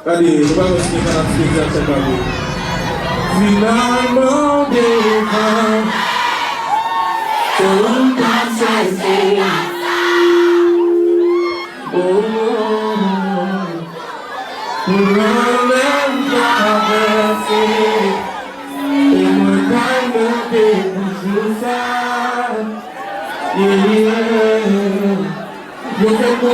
Allez, on va continuer par la suite à chaque année. Finalement, devant, c'est un passé. Oh, nous n'allons pas passer. Et moi, quand je débouche ça, je fais pour le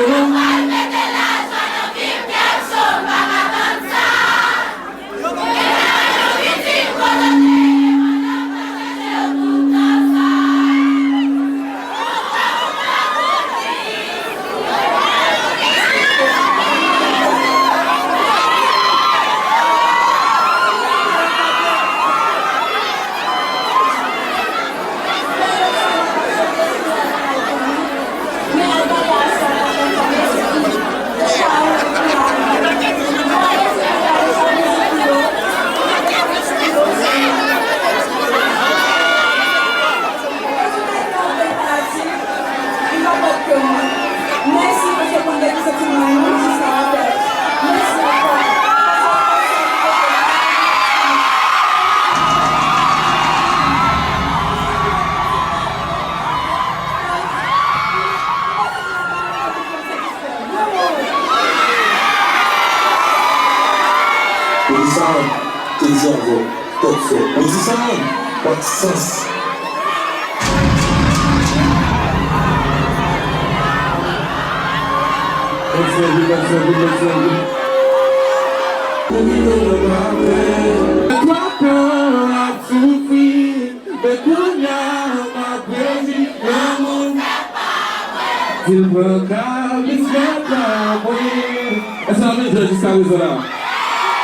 essa é a minha de Saluzará.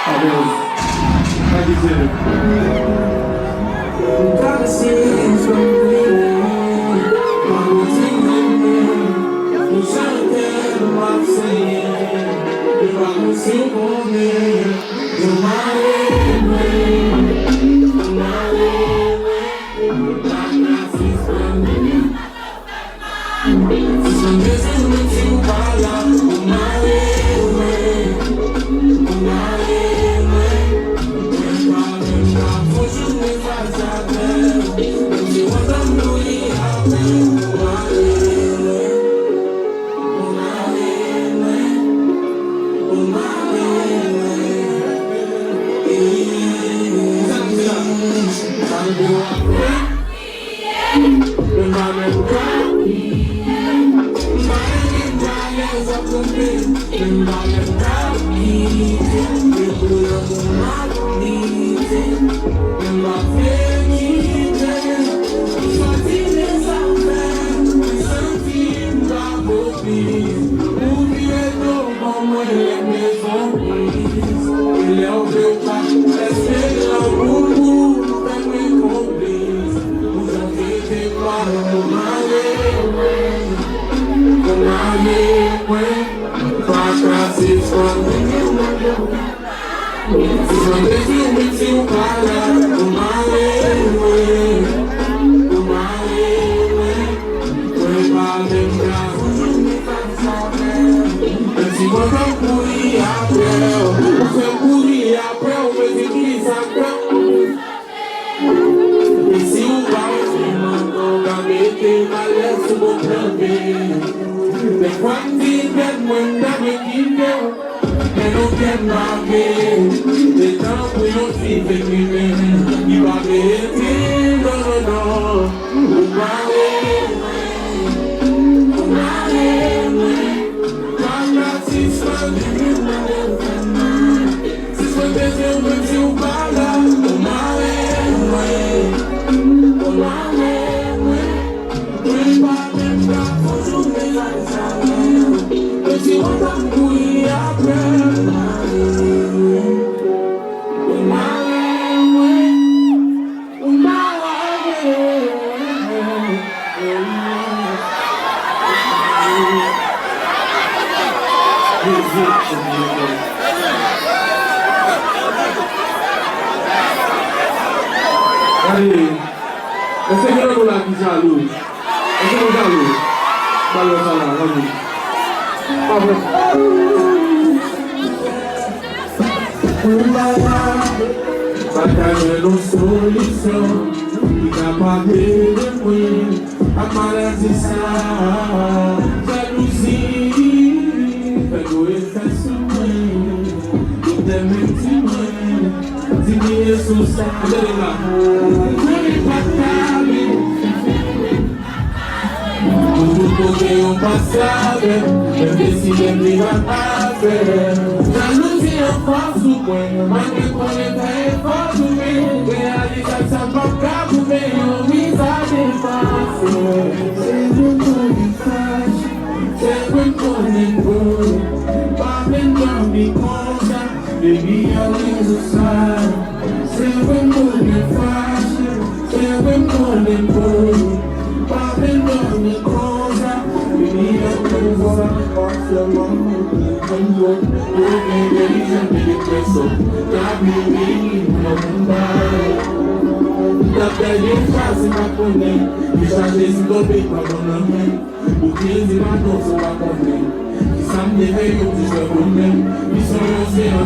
Adeus. Vai dizer. Se The quantity that when that we keep them, they don't get my game. They don't we don't see the giving. You are the hating, no. My God, since when there's no one to balance, allez, essayez de la qui jaloux. Essayez de jaloux. Ballon ça là, vas-y. Pas vrai. Bataille nos solutions. Il n'a pas de bruit. A maladie ça. Jalousie. Fait jouer ça souffrir. Tout est multiple. Dis-moi sous ça. Allez là. Porque eu passado, eu decidi brigar a ver. Já não tinha falso, mas me conecta é falso mesmo. Realizar essa boca do meio, amizade fácil. Sempre muito fácil, sempre conectou. Babendo me conta, bebia liso sai. Sempre muito fácil, sempre conectou. Babendo me conta. Da pele fácil pra comer, e já desdobei pra dona mãe. O 15 matou sua comer, que sabe veio de japonês. E sonhou ser a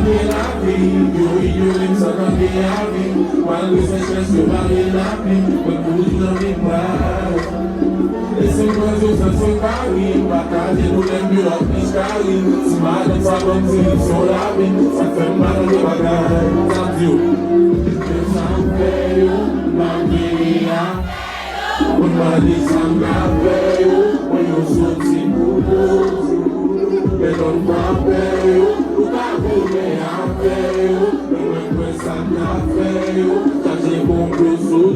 vida, eu lembro só da minha vida. Quando você cresceu, vale na vida, quando não me para. Esse coisa usa seu carrinho, a casa não lembro o piscarinho. Se mata, sabão, se chorava, se afirmaram devagar. Brasil, eu sou feio, não queria. Uma lição veio, quando eu sou seguro. Perdão, papel, o carro meia veio. Não é coisa na feio, já chegou pro sul.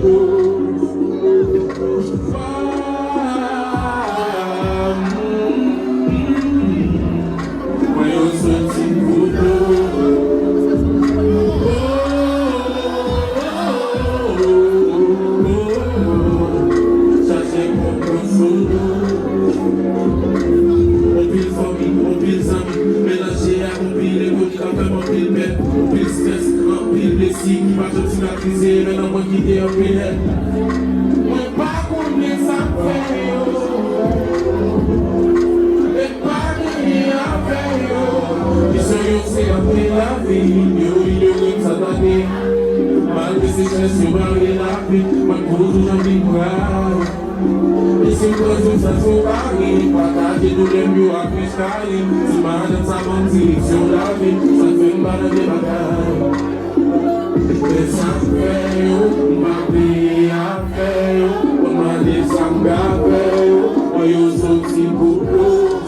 Cicatrizer, não vou te ter a pena. Foi pra começar feio. É pra ganhar feio. Isso eu sei a pela vida. Eu lembro satanê. Mas esse gesto eu valei na vida. Mas tudo já me igual. Esse coisa usa seu carrinho. Pra tarde do lembro a piscarinho. Se manda essa mãozinha, se eu lave. Só foi embora devagar. Essa veio, uma via veio, uma lição veio, olha eu sou seguro,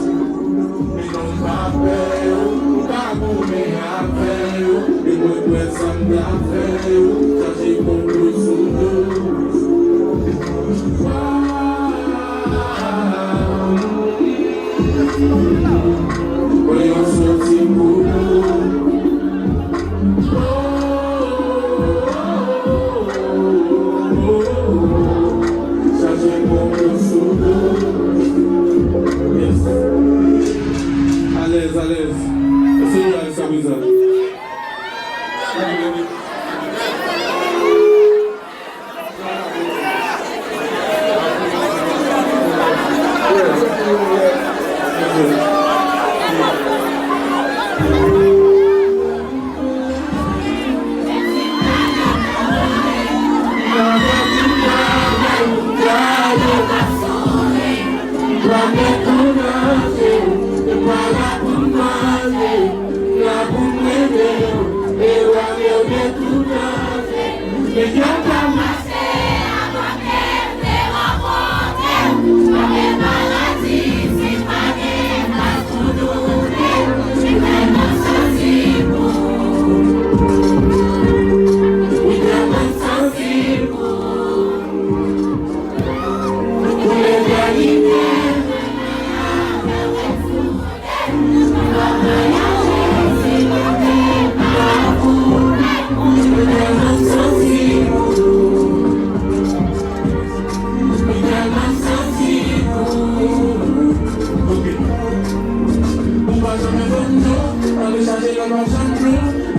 e não papel, o cabo meia veio, e muito essa veio, já chegou pro sul. Olha eu sou seguro. Já chegou meu sul.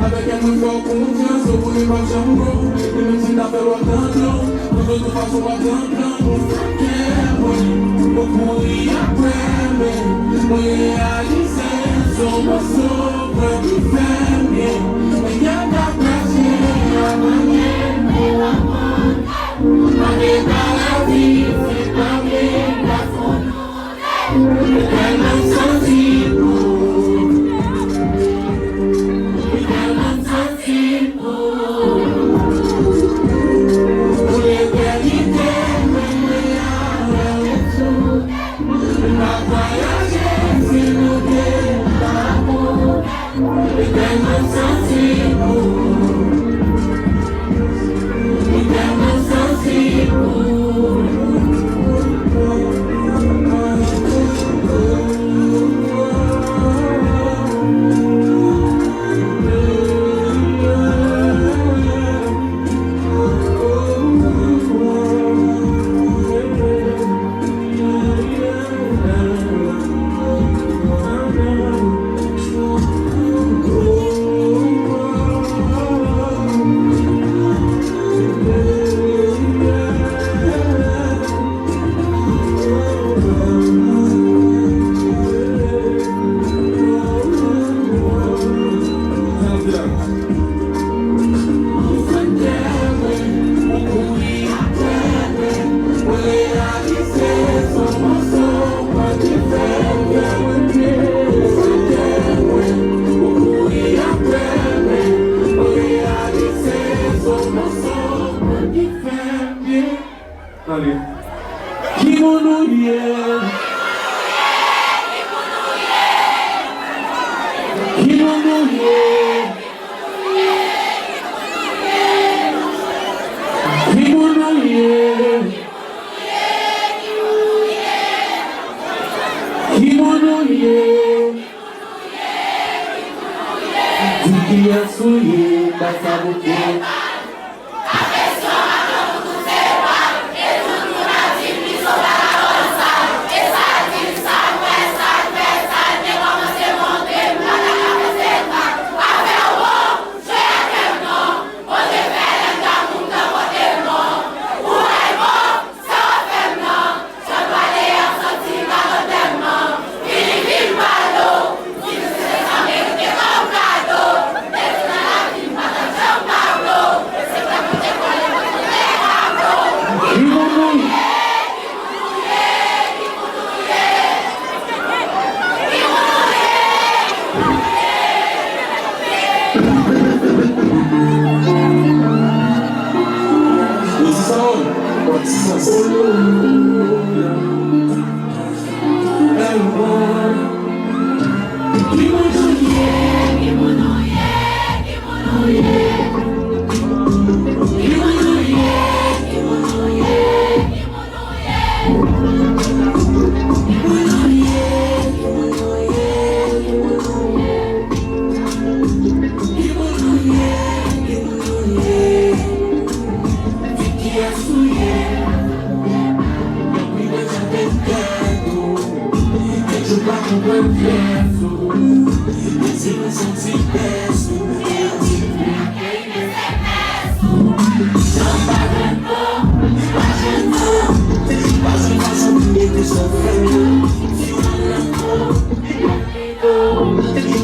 Avec un monde fort confiance, au bout du marché en gros. Et même si t'as fait longtemps, nous autres façons à temps plein. Pour courir après, mais pour réaliser son morceau, pour lui faire bien. Mais y'a ta place, y'a manier, mais la mort. Manier par la vie, c'est pas bien, la faute. Elle m'a senti pour. Allez. Kimonouye. Kimonouye. Kimonouye. Kimonouye. Tukia suye basabuke.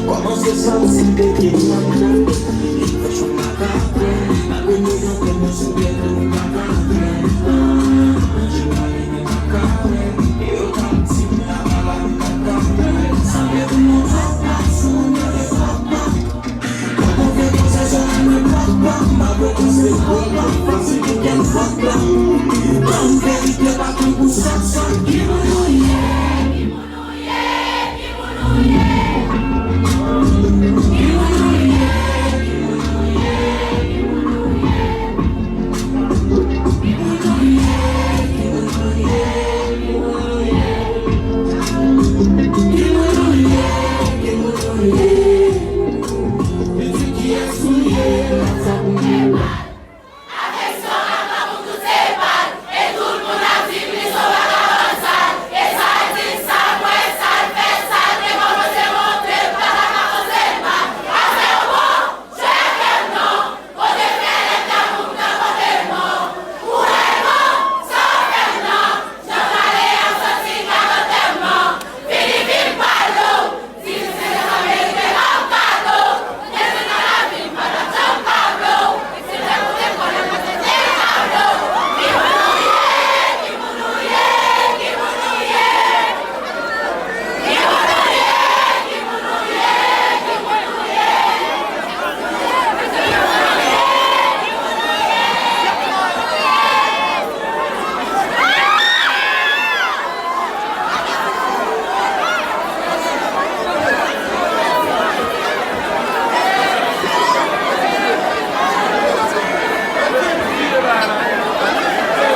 Comment